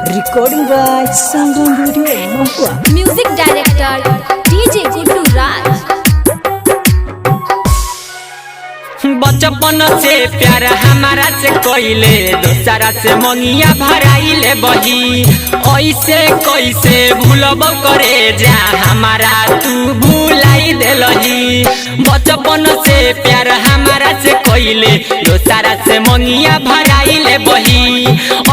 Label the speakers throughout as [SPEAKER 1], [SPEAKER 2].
[SPEAKER 1] Recording by Sangam Video Mahua.
[SPEAKER 2] Music director DJ Guddu Raj.
[SPEAKER 3] बचपन से प्यार हमारा से कोइले दोसरा से मंगिया भराइले बही ऐसे कैसे भूलब करे जा हमारा तू भूलाई देलही। बचपन से प्यार हमारा से कोइले दोसरा से मंगिया भराइले बही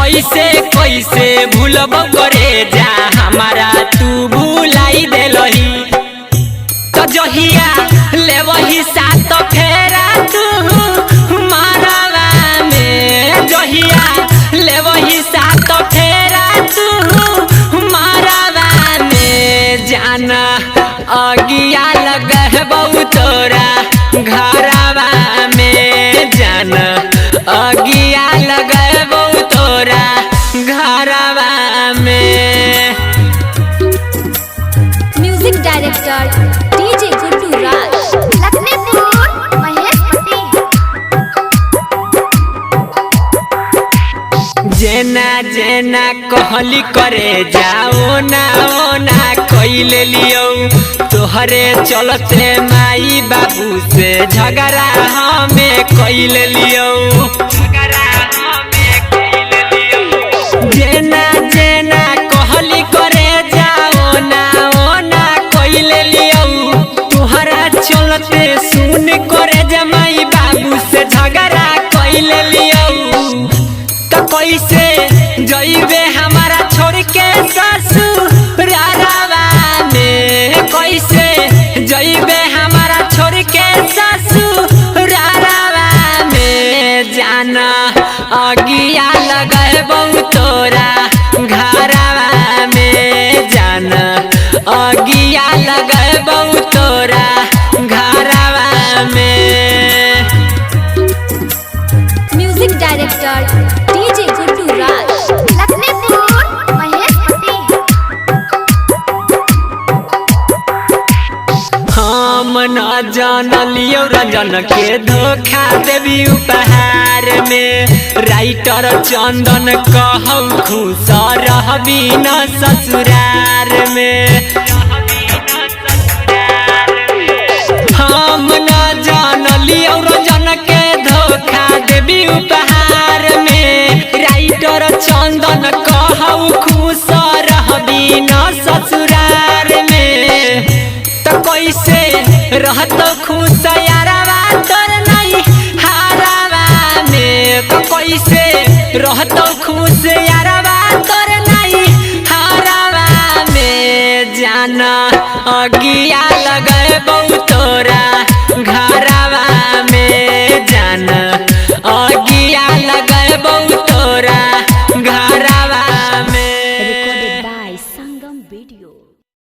[SPEAKER 3] ऐसे कैसे भूलब करे जा हमारा तू भूलाई देलही। तो जहिया ले वही सात फेरा तू मारवा में जहिया ले वही सात फेरा तू मारवा में जाना अगिया लगबौ तोरा घरवा में जाना अगिया लगबौ तोरा घरवा में।
[SPEAKER 2] Music director DJ Guddu Raj.
[SPEAKER 4] Lakhanpur Maheshpatti.
[SPEAKER 3] जेना जेना कहली करे जाओ ना ओ ना कइले लियो तोहरे चलते माई बाबू से झगड़ा हमें कइले लियो। जेना जेना कहली करे जाओ ना ओ ना कइले लियो तोहरा चलते सुन करे जमाई बाबू से झगड़ा कइले लियो। तो कैसे जइबे हमारा छोड़ के ससुरालवा में कैसे जइबे हमारा छोड़ के ससुरालवा में जाना अगिया लगबौ तोरा घरवा में जाना अगिया लगबौ तोरा घरवा में।
[SPEAKER 2] Music director DJ Guddu Raj.
[SPEAKER 4] Lakhanpur Maheshpatti.
[SPEAKER 3] हम न जानलियो रंजन के धोखा देवी उपहार में राइटर चंदन कहौ खुश रहबी न ससुरार में। हम न जानलियो रंजन के धोखा देवी उपहार में राइटर चंदन कहौ खुश रहबी न ससुरार में। तो कैसे रहत खुश यारवा तोर नहीं हारवा में तो कैसे रहत खुश यारवा तोर नहीं हारवा में जाना अगिया लगबौ तोरा